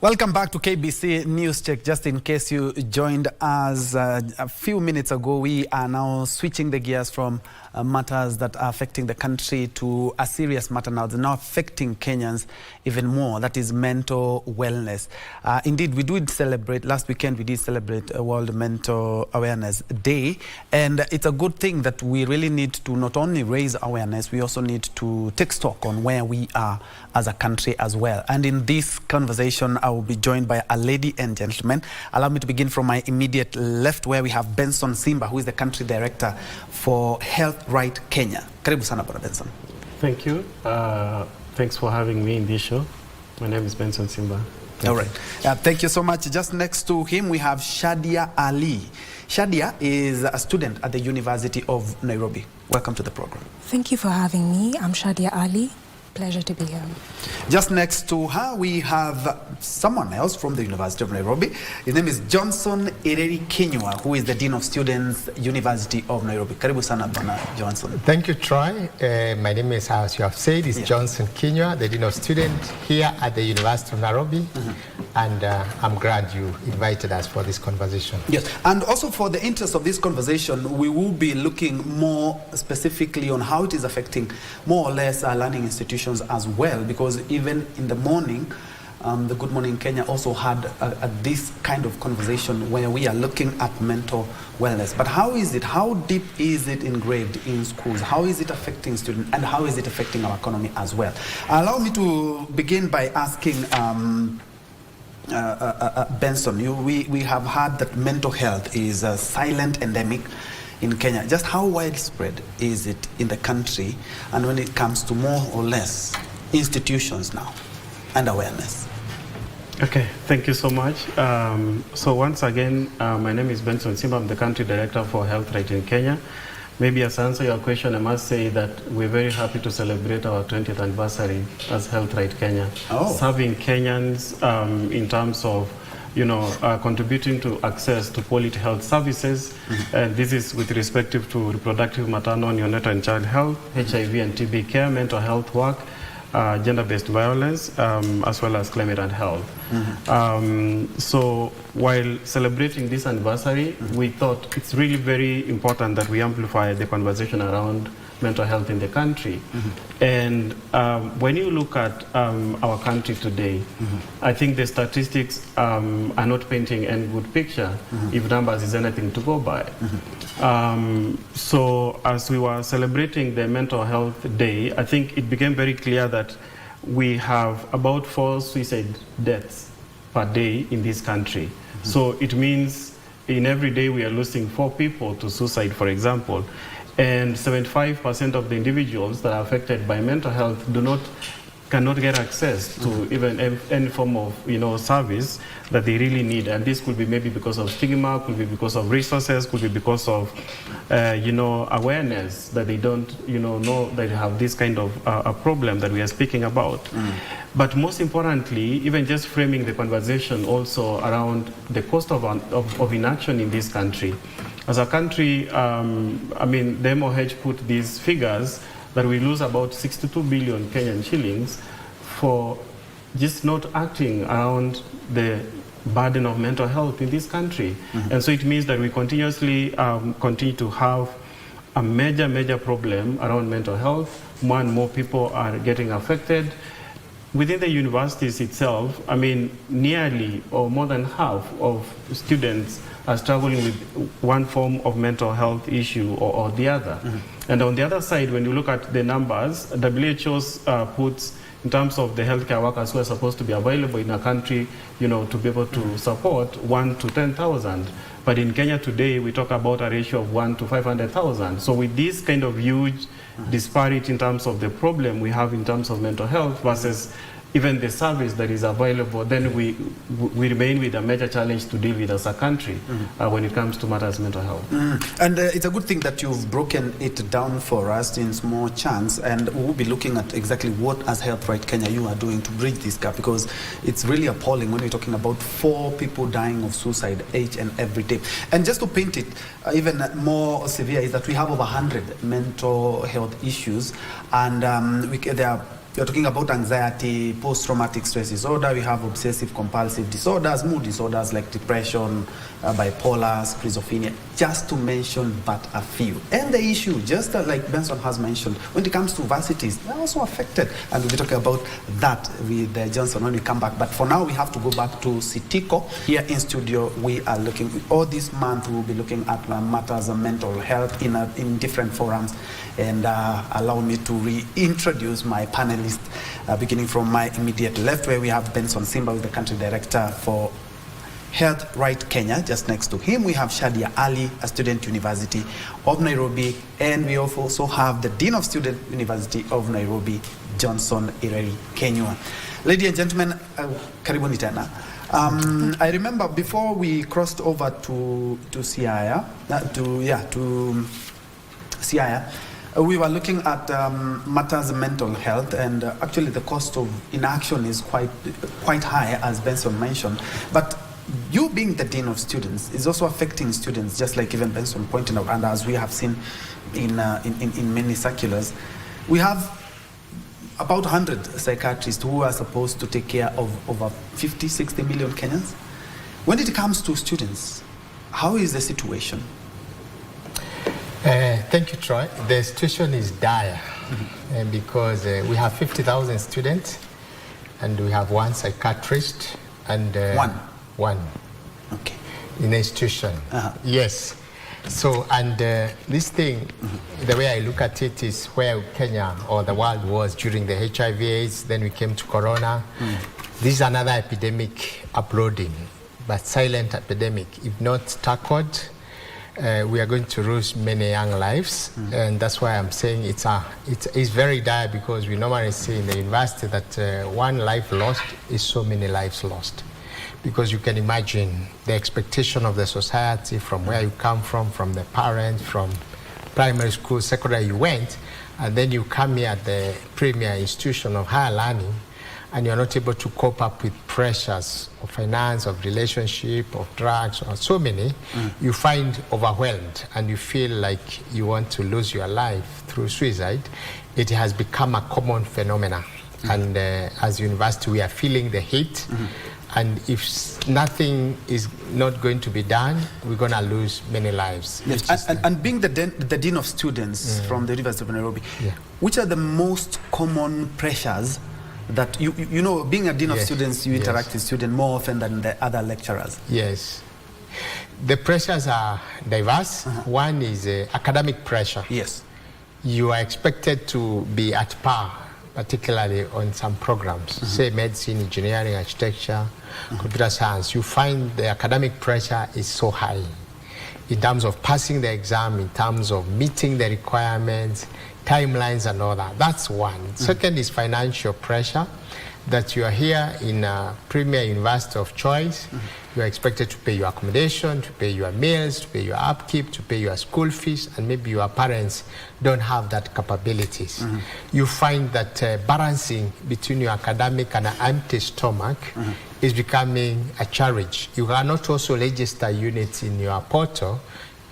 Welcome back to KBC News Check. Just in case you joined us a few minutes ago, we are now switching the gears from matters that are affecting the country to a serious matter now. They're now affecting Kenyans even more. That is mental wellness. Indeed, we did celebrate, last weekend we did celebrate World Mental Awareness Day. And it's a good thing that we really need to not only raise awareness, we also need to take stock on where we are as a country as well. And in this conversation, I will be joined by a lady and gentleman. Allow me to begin from my immediate left, where we have Benson Simba, who is the country director for Health Right Kenya. Karibu sana bwana Benson. Thank you. Thanks for having me in this show. My name is Benson Simba. All right. Thank you so much. Just next to him, we have Shadia Ali. Shadia is a student at the University of Nairobi. Welcome to the program. Thank you for having me. I'm Shadia Ali. Pleasure to be here. Just next to her, we have someone else from the University of Nairobi. His name is Johnson Ireri Kinyua, who is the Dean of Students, University of Nairobi. Karibu sana bwana Johnson. Thank you, Troy. My name is, as you have said, is Johnson Kinyua, the Dean of Students here at the University of Nairobi. And I'm glad you invited us for this conversation. Yes, and also for the interest of this conversation, we will be looking more specifically on how it is affecting more or less our learning institutions as well, because even in the morning, the Good Morning Kenya also had this kind of conversation where we are looking at mental wellness. But how is it, how deep is it engraved in schools? How is it affecting students, and how is it affecting our economy as well? Allow me to begin by asking Benson, we have heard that mental health is a silent endemic in Kenya. Just how widespread is it in the country, and when it comes to more or less institutions now and awareness? Okay, thank you so much. So once again, my name is Benson Simba. I'm the country director for Health Right in Kenya. Maybe as I answer your question, I must say that we're very happy to celebrate our 20th anniversary as Health Right Kenya. Serving Kenyans in terms of contributing to access to quality health services. And this is with respect to reproductive, maternal, neonatal and child health, HIV and TB care, mental health work, gender-based violence, as well as climate and health. So while celebrating this anniversary, we thought it's really very important that we amplify the conversation around mental health in the country. And when you look at our country today, I think the statistics are not painting any good picture, if numbers is anything to go by. So as we were celebrating the Mental Health Day, I think it became very clear that we have about 4 suicide deaths per day in this country. So it means in every day we are losing 4 people to suicide, for example. And 75% of the individuals that are affected by mental health cannot get access to even any form of service that they really need. And this could be maybe because of stigma, could be because of resources, could be because of awareness that they don't know that they have this kind of a problem that we are speaking about. But most importantly, even just framing the conversation also around the cost of inaction in this country. As a country, I mean, the MOH put these figures that we lose about 62 billion Kenyan shillings for just not acting around the burden of mental health in this country. And so it means that we continuously continue to have a major problem around mental health. More and more people are getting affected. Within the universities itself, I mean, nearly or more than half of students are struggling with one form of mental health issue or the other. And on the other side, when you look at the numbers, WHO's puts in terms of the healthcare workers who are supposed to be available in a country, to be able to support 1 to 10,000. But in Kenya today, we talk about a ratio of 1 to 500,000. So with this kind of huge disparity in terms of the problem we have in terms of mental health versus even the service that is available, then we remain with a major challenge to deal with as a country when it comes to matters of mental health. And it's a good thing that you've broken it down for us in small chunks, and we'll be looking at exactly what, as Health Right Kenya, you are doing to bridge this gap, because it's really appalling when we're talking about 4 people dying of suicide each and every day. And just to paint it even more severe is that we have over 100 mental health issues, and there are You're talking about anxiety, post-traumatic stress disorder. We have obsessive-compulsive disorders, mood disorders like depression, bipolar, schizophrenia, just to mention but a few. And the issue, just like Benson has mentioned, when it comes to varsities, they're also affected. And we'll be talking about that with Johnson when we come back. But for now, we have to go back to Sitiko. Here in studio, we are looking, all this month, we'll be looking at matters of mental health in different forums. And allow me to reintroduce my panelists, beginning from my immediate left, where we have Benson Simba, who's the country director for Health Right Kenya. Just next to him, we have Shadia Ali, a student University of Nairobi, and we also have the Dean of Student University of Nairobi, Johnson Ireri Kenywa. Ladies and gentlemen, karibuni tena. I remember before we crossed over to Siaya, to Siaya, we were looking at matters of mental health, and actually the cost of inaction is quite high, as Benson mentioned. But you being the Dean of Students is also affecting students, just like even Benson pointed out, and as we have seen in many circulars. We have about 100 psychiatrists who are supposed to take care of over 50, 60 million Kenyans. When it comes to students, how is the situation? Thank you, Troy. The situation is dire because we have 50,000 students and we have one psychiatrist and one okay in the institution. Yes. So, and this thing, the way I look at it is where Kenya or the world was during the HIV/AIDS, then we came to Corona. This is another epidemic uploading, but silent epidemic. If not tackled, we are going to lose many young lives, and that's why I'm saying it's very dire, because we normally say in the university that one life lost is so many lives lost. Because you can imagine the expectation of the society from where you come from the parents, from primary school, secondary you went, and then you come here at the premier institution of higher learning, and you're not able to cope up with pressures of finance, of relationship, of drugs, or so many, you find overwhelmed and you feel like you want to lose your life through suicide. It has become a common phenomenon. And as university, we are feeling the heat. And if nothing is not going to be done, we're going to lose many lives. Yes. And being the Dean of Students from the University of Nairobi, which are the most common pressures that you know, being a Dean of Students, you interact with students more often than the other lecturers? Yes. The pressures are diverse. One is academic pressure. Yes. You are expected to be at par, particularly on some programs, say medicine, engineering, architecture, computer science. You find the academic pressure is so high in terms of passing the exam, in terms of meeting the requirements, timelines and all that. That's one. Second is financial pressure, that you are here in a premier university of choice. You are expected to pay your accommodation, to pay your meals, to pay your upkeep, to pay your school fees, and maybe your parents don't have that capabilities. You find that balancing between your academic and an empty stomach is becoming a challenge. You cannot also register units in your portal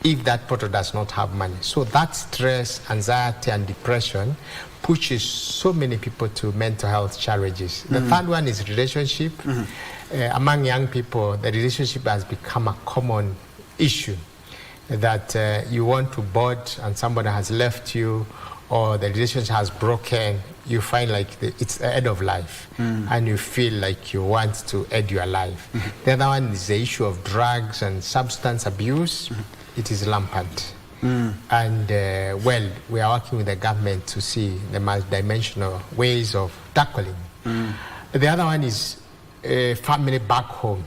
if that portal does not have money. So that stress, anxiety, and depression pushes so many people to mental health challenges. The third one is relationship. Among young people, the relationship has become a common issue, that you want to bond and somebody has left you, or the relationship has broken. You find like it's the end of life, and you feel like you want to end your life. The other one is the issue of drugs and substance abuse. It is rampant. And well, we are working with the government to see the multidimensional ways of tackling. The other one is family back home.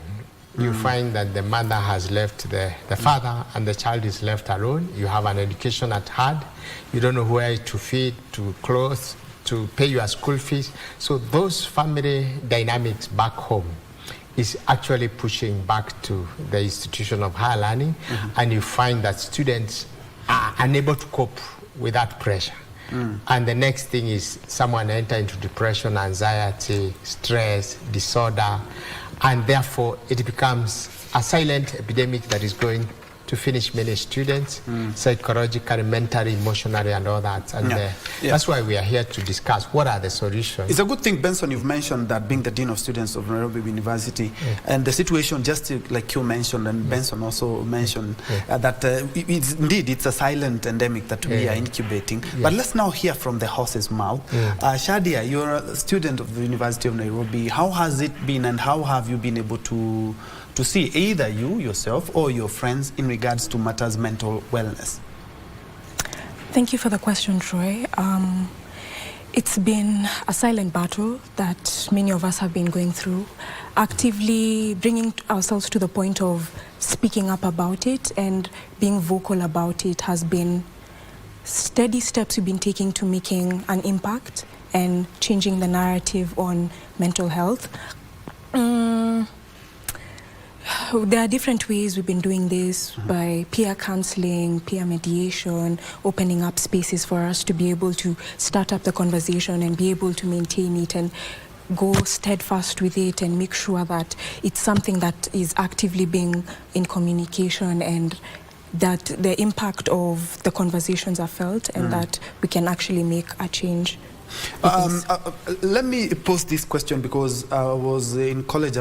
You find that the mother has left the father and the child is left alone. You have an education at hand. You don't know where to feed, to clothe, to pay your school fees. So those family dynamics back home is actually pushing back to the institution of higher learning, and you find that students are unable to cope with that pressure. And the next thing is someone enter into depression, anxiety, stress, disorder, and therefore it becomes a silent epidemic that is going to finish many students, psychologically, mentally, emotionally, and all that. And that's why we are here to discuss what are the solutions. It's a good thing, Benson, you've mentioned that being the Dean of Students of Nairobi University, and the situation, just like you mentioned, and Benson also mentioned, that it's a silent endemic that we are incubating. But let's now hear from the horse's mouth. Shadia, you're a student of the University of Nairobi. How has it been, and how have you been able to see either you yourself or your friends in regards to matters mental wellness? Thank you for the question, Troy. It's been a silent battle that many of us have been going through, actively bringing ourselves to the point of speaking up about it and being vocal about it has been steady steps we've been taking to making an impact and changing the narrative on mental health. There are different ways we've been doing this, by peer counseling, peer mediation, opening up spaces for us to be able to start up the conversation and be able to maintain it and go steadfast with it and make sure that it's something that is actively being in communication and that the impact of the conversations are felt and that we can actually make a change. Let me pose this question because I was in college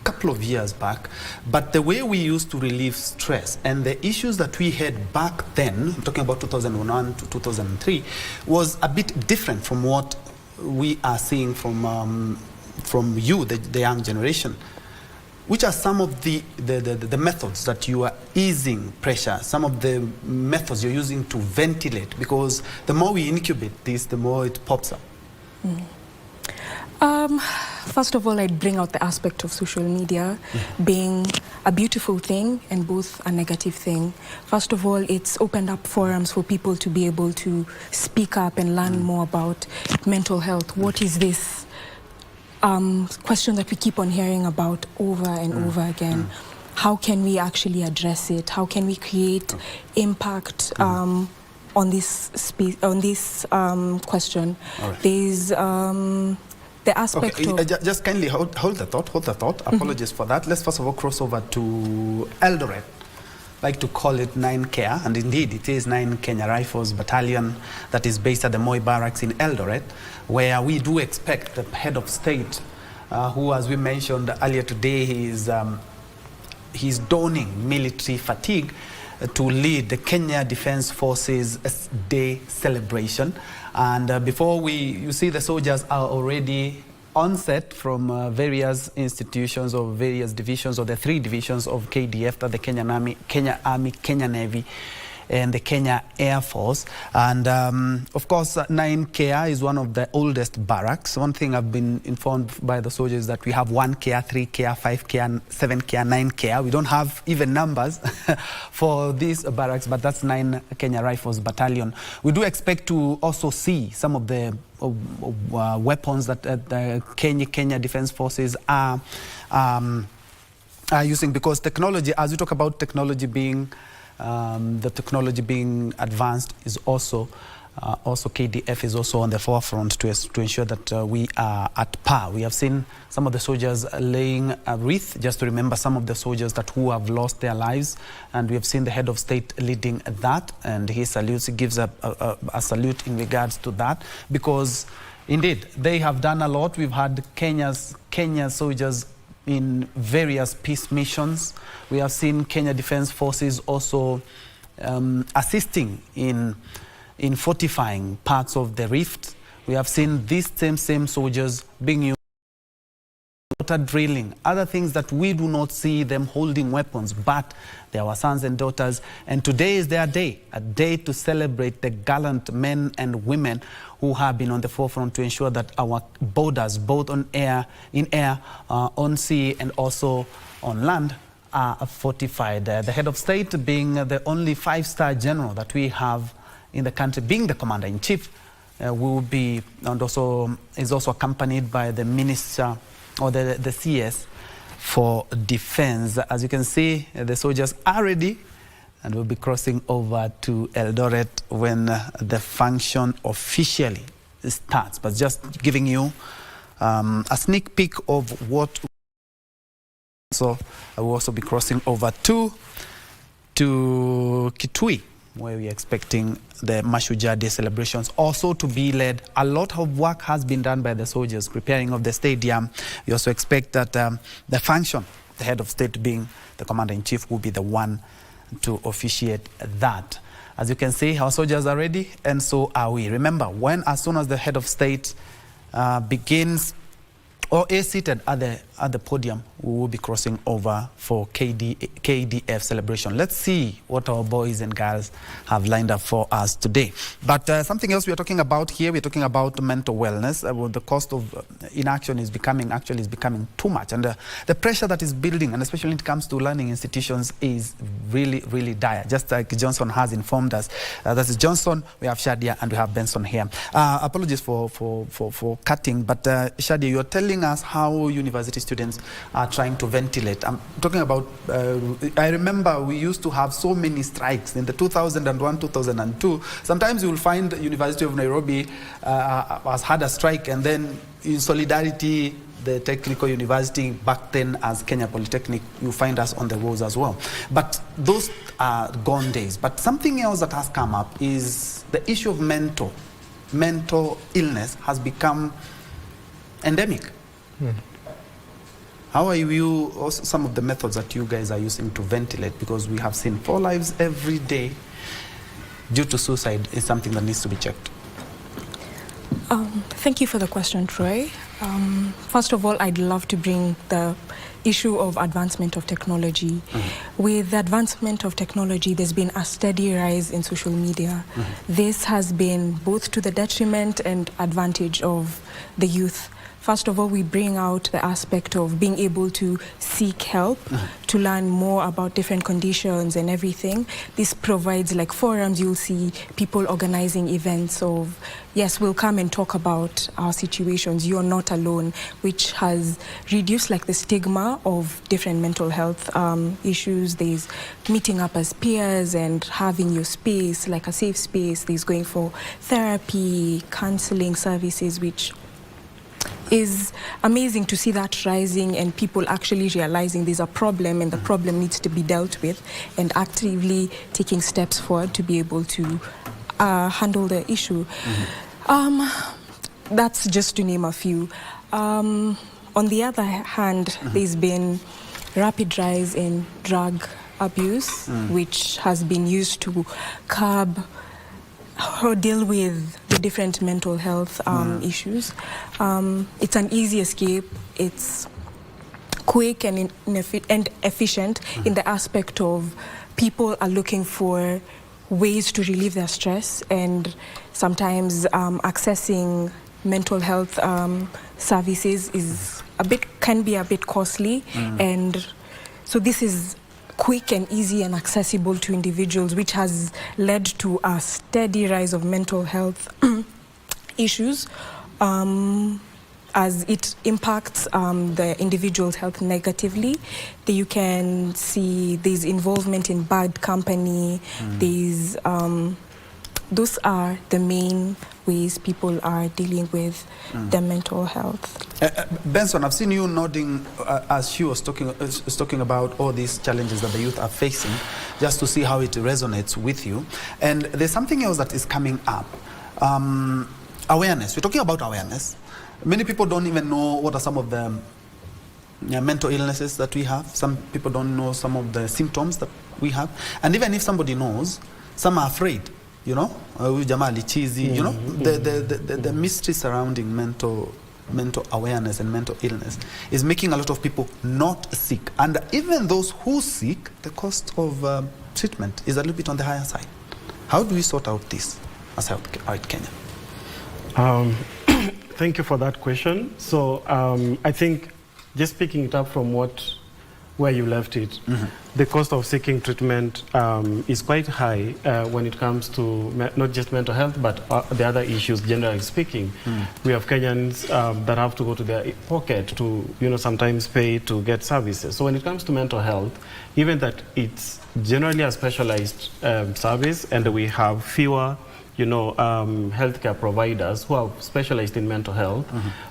couple of years back, but the way we used to relieve stress and the issues that we had back then, I'm talking about 2001 to 2003, was a bit different from what we are seeing from you, the young generation. Which are some of the methods that you are easing pressure, some of the methods you're using to ventilate? Because the more we incubate this, the more it pops up. First of all, I'd bring out the aspect of social media being a beautiful thing and both a negative thing. First of all, it's opened up forums for people to be able to speak up and learn more about mental health. What is this question that we keep on hearing about over and over again? How can we actually address it? How can we create impact on this question? Right. There's the aspect of... Just kindly hold the thought. Apologies for that. Let's first of all cross over to Eldoret. I like to call it 9 Care, and indeed it is 9 Kenya Rifles Battalion that is based at the Moi Barracks in Eldoret, where we do expect the head of state, who, as we mentioned earlier today, he's donning military fatigue to lead the Kenya Defence Forces Day celebration. And before you see the soldiers are already on set from various institutions or various divisions, or the 3 divisions of KDF, that the Kenyan Army, Kenya Navy, and the Kenya Air Force. And of course, 9 Care is one of the oldest barracks. One thing I've been informed by the soldiers is that we have 1 Care, 3 Care, 5 Care, 7 Care, 9 Care. We don't have even numbers for these barracks, but that's 9 Kenya Rifles Battalion. We do expect to also see some of the weapons that the Kenya Defence Forces are using, because technology, as we talk about technology being the technology being advanced, is also KDF is also on the forefront to ensure that we are at par. We have seen some of the soldiers laying a wreath just to remember some of the soldiers who have lost their lives, and we have seen the head of state leading that, and he gives a salute in regards to that, because indeed they have done a lot. We've had Kenya soldiers in various peace missions. We have seen Kenya Defence Forces also assisting in fortifying parts of the rift. We have seen these same soldiers being used for drilling, other things that we do not see them holding weapons, but they are our sons and daughters. And today is their day, a day to celebrate the gallant men and women who have been on the forefront to ensure that our borders, both in air, on sea, and also on land, are fortified. The head of state, being the only 5-star general that we have in the country, being the commander-in-chief, will be, and also is also accompanied by the minister, or the CS for defense. As you can see, the soldiers are ready and will be crossing over to Eldoret when the function officially starts. But just giving you a sneak peek of what. So I will also be crossing over to to Kitui, where we're expecting the Mashujaa Day celebrations also to be led. A lot of work has been done by the soldiers preparing of the stadium. We also expect that the function, the head of state being the commander-in-chief, will be the one to officiate that. As you can see, our soldiers are ready, and so are we. Remember, as soon as the head of state begins or is seated at the podium, we will be crossing over for KDF celebration. Let's see what our boys and girls have lined up for us today. But something else we are talking about here, we're talking about mental wellness. The cost of inaction is becoming too much, and the pressure that is building, and especially when it comes to learning institutions, is really, really dire. Just like Johnson has informed us. That is Johnson, we have Shadia, and we have Benson here. Apologies for cutting, but Shadia, you're telling us how university students are trying to ventilate. I'm talking about, I remember we used to have so many strikes in the 2001, 2002. Sometimes you will find the University of Nairobi has had a strike, and then in solidarity, the technical university back then as Kenya Polytechnic, you find us on the roads as well. But those are gone days. But something else that has come up is the issue of mental illness has become endemic. How are you, also some of the methods that you guys are using to ventilate? Because we have seen 4 lives every day due to suicide is something that needs to be checked. Thank you for the question, Troy. First of all, I'd love to bring the issue of advancement of technology. With the advancement of technology, there's been a steady rise in social media. This has been both to the detriment and advantage of the youth. First of all, we bring out the aspect of being able to seek help, to learn more about different conditions and everything. This provides like forums. You'll see people organizing events of, yes, we'll come and talk about our situations. You're not alone, which has reduced like the stigma of different mental health issues. There's meeting up as peers and having your space, like a safe space. There's going for therapy, counseling services, which is amazing to see that rising and people actually realizing there's a problem and the problem needs to be dealt with and actively taking steps forward to be able to handle the issue. That's just to name a few. On the other hand, there's been rapid rise in drug abuse, which has been used to curb or deal with the different mental health issues. It's an easy escape. It's quick and efficient in the aspect of people are looking for ways to relieve their stress, and sometimes accessing mental health services can be a bit costly, and so this is quick and easy and accessible to individuals, which has led to a steady rise of mental health issues as it impacts the individual's health negatively. You can see there's involvement in bad company. Those are the main ways people are dealing with their mental health. Benson, I've seen you nodding as she was talking about all these challenges that the youth are facing, just to see how it resonates with you. And there's something else that is coming up. Awareness. We're talking about awareness. Many people don't even know what are some of the mental illnesses that we have. Some people don't know some of the symptoms that we have. And even if somebody knows, some are afraid. You know, you know, the mystery surrounding mental awareness and mental illness is making a lot of people not seek. And even those who seek, the cost of treatment is a little bit on the higher side. How do we sort out this as Health Kenya? Thank you for that question. So I think just picking it up from where you left it, the cost of seeking treatment is quite high when it comes to not just mental health, but the other issues, generally speaking. We have Kenyans that have to go to their pocket to, sometimes pay to get services. So when it comes to mental health, even that it's generally a specialized service and we have fewer healthcare providers who are specialized in mental health.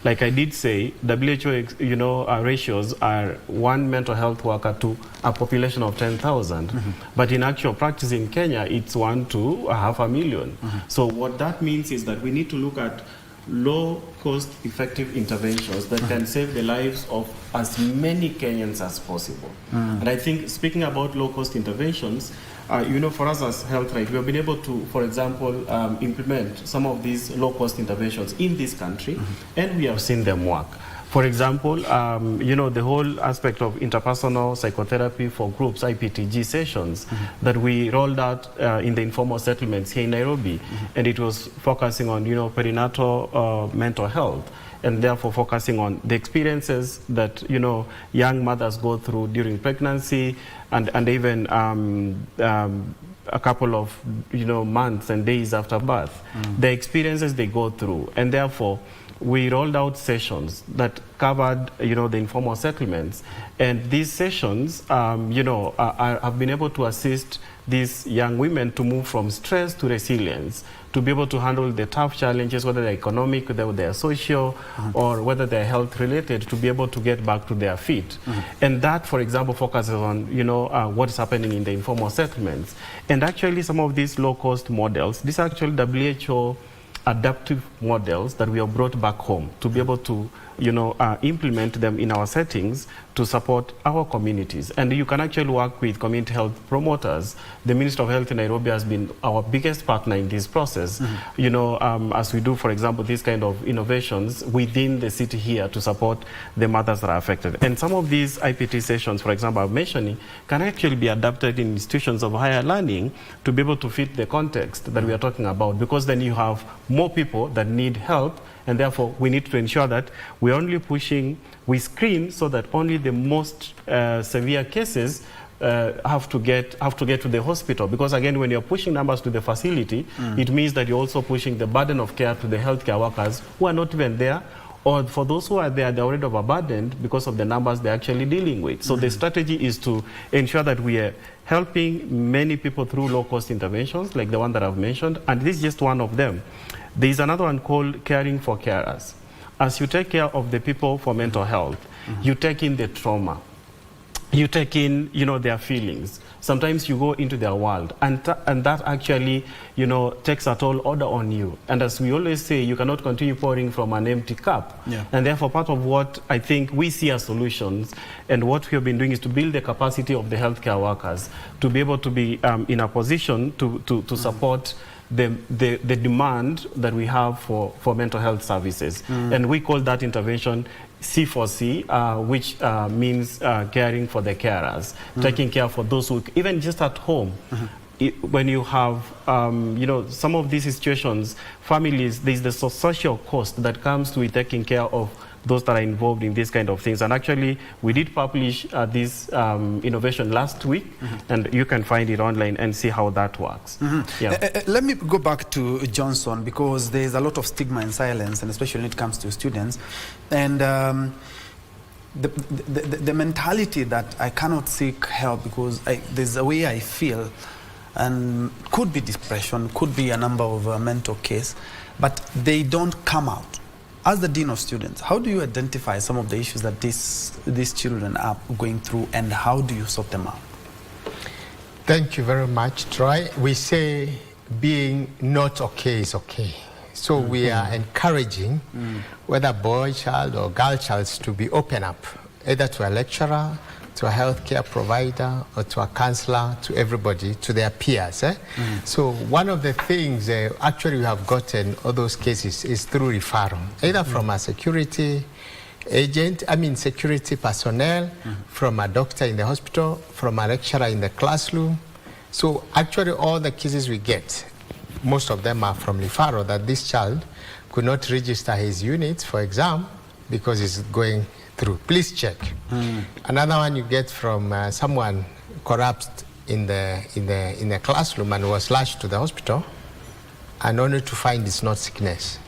Like I did say, WHO, ratios are 1 mental health worker to a population of 10,000. But in actual practice in Kenya, it's 1 to 500,000. So what that means is that we need to look at low-cost, effective interventions that can save the lives of as many Kenyans as possible. And I think, speaking about low-cost interventions, for us as Health Right, we have been able to, for example, implement some of these low-cost interventions in this country, and we have seen them work. For example, the whole aspect of interpersonal psychotherapy for groups, IPTG sessions, that we rolled out in the informal settlements here in Nairobi, and it was focusing on, perinatal mental health, and therefore focusing on the experiences that, young mothers go through during pregnancy, and even a couple of, months and days after birth, the experiences they go through, and therefore we rolled out sessions that covered, the informal settlements, and these sessions, have been able to assist these young women to move from stress to resilience, to be able to handle the tough challenges, whether they're economic, whether they're social, or whether they're health related, to be able to get back to their feet. And that, for example, focuses on, what's happening in the informal settlements. And actually, some of these low-cost models, these are actually WHO adaptive models that we have brought back home to be able to, implement them in our settings to support our communities. And you can actually work with community health promoters. The Minister of Health in Nairobi has been our biggest partner in this process, as we do, for example, these kind of innovations within the city here to support the mothers that are affected. And some of these IPT sessions, for example, I'm mentioning, can actually be adapted in institutions of higher learning to be able to fit the context that we are talking about, because then you have more people that need help, and therefore we need to ensure that we're only we screen so that only the most severe cases have to get to the hospital. Because again, when you're pushing numbers to the facility, it means that you're also pushing the burden of care to the healthcare workers who are not even there, or for those who are there, they're already overburdened because of the numbers they're actually dealing with. So the strategy is to ensure that we are helping many people through low-cost interventions, like the one that I've mentioned, and this is just one of them. There is another one called caring for carers. As you take care of the people for mental health, you take in the trauma, you take in, their feelings. Sometimes you go into their world, and that actually, takes a toll order on you. And as we always say, you cannot continue pouring from an empty cup. Yeah. And therefore, part of what I think we see as solutions, and what we have been doing, is to build the capacity of the healthcare workers to be able to be in a position to support the demand that we have for mental health services. And we call that intervention C4C, which means caring for the carers, taking care for those who, even just at home, when you have, some of these situations, families, there's the social cost that comes with taking care of those that are involved in these kind of things. And actually, we did publish this innovation last week, and you can find it online and see how that works. Yeah. Let me go back to Johnson, because there's a lot of stigma and silence, and especially when it comes to students. And the mentality that I cannot seek help because there's a way I feel, and could be depression, could be a number of mental case, but they don't come out. As the Dean of Students, how do you identify some of the issues that these children are going through, and how do you sort them out? Thank you very much, Troy. We say being not okay is okay. So we are encouraging whether boy child or girl child to be open up, either to a lecturer, to a healthcare provider, or to a counselor, to everybody, to their peers. So one of the things actually we have gotten all those cases is through referral, either from a security agent, security personnel, from a doctor in the hospital, from a lecturer in the classroom. So actually all the cases we get, most of them are from referral, that this child could not register his units for exam because he's going through. Please check. Another one you get from someone corrupt in the classroom and was lashed to the hospital, and only to find it's not sickness.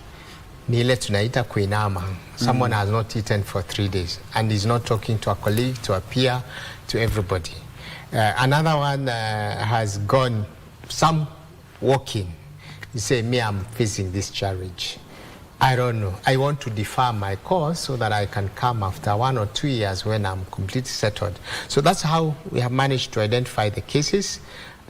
Nile tunaita kuinama. Someone has not eaten for 3 days and is not talking to a colleague, to a peer, to everybody. Another one has gone some walking, You say, me, I'm facing this challenge. I don't know. I want to defer my course so that I can come after 1 or 2 years when I'm completely settled. So that's how we have managed to identify the cases.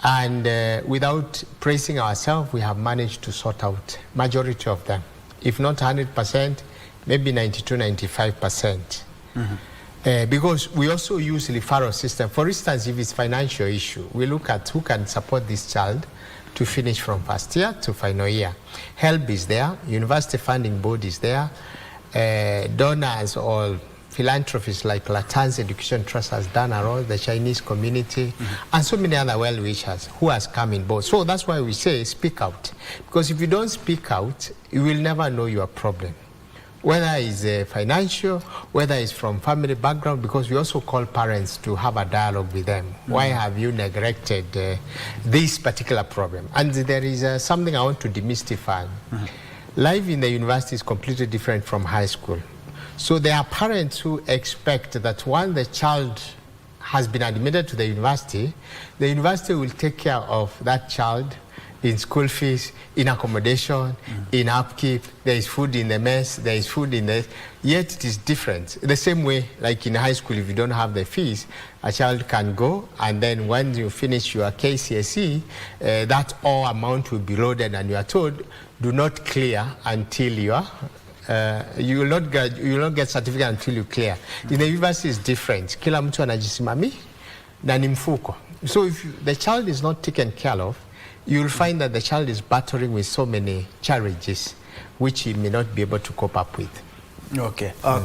And without praising ourselves, we have managed to sort out majority of them. If not 100%, maybe 92, 95%. Because we also use referral system. For instance, if it's financial issue, we look at who can support this child to finish from first year to final year. HELP is there, University Funding Board is there, donors or philanthropists like Latan's Education Trust has done a role, the Chinese community, and so many other well-wishers who has come in board. So that's why we say speak out. Because if you don't speak out, you will never know your problem. Whether it's financial, whether it's from family background, because we also call parents to have a dialogue with them. Why have you neglected this particular problem? And there is something I want to demystify. Life in the university is completely different from high school. So there are parents who expect that when the child has been admitted to the university will take care of that child in school fees, in accommodation, in upkeep. There is food in the mess, there is food in the... Yet it is different. The same way, like in high school, if you don't have the fees, a child can go, and then when you finish your KCSE, that all amount will be loaded, and you are told, do not clear until you are... you will not get certificate until you clear. In the university is different. Kila mtu anajisimami na ni mfuko. So if the child is not taken care of, you will find that the child is battling with so many challenges which he may not be able to cope up with. Okay. Okay.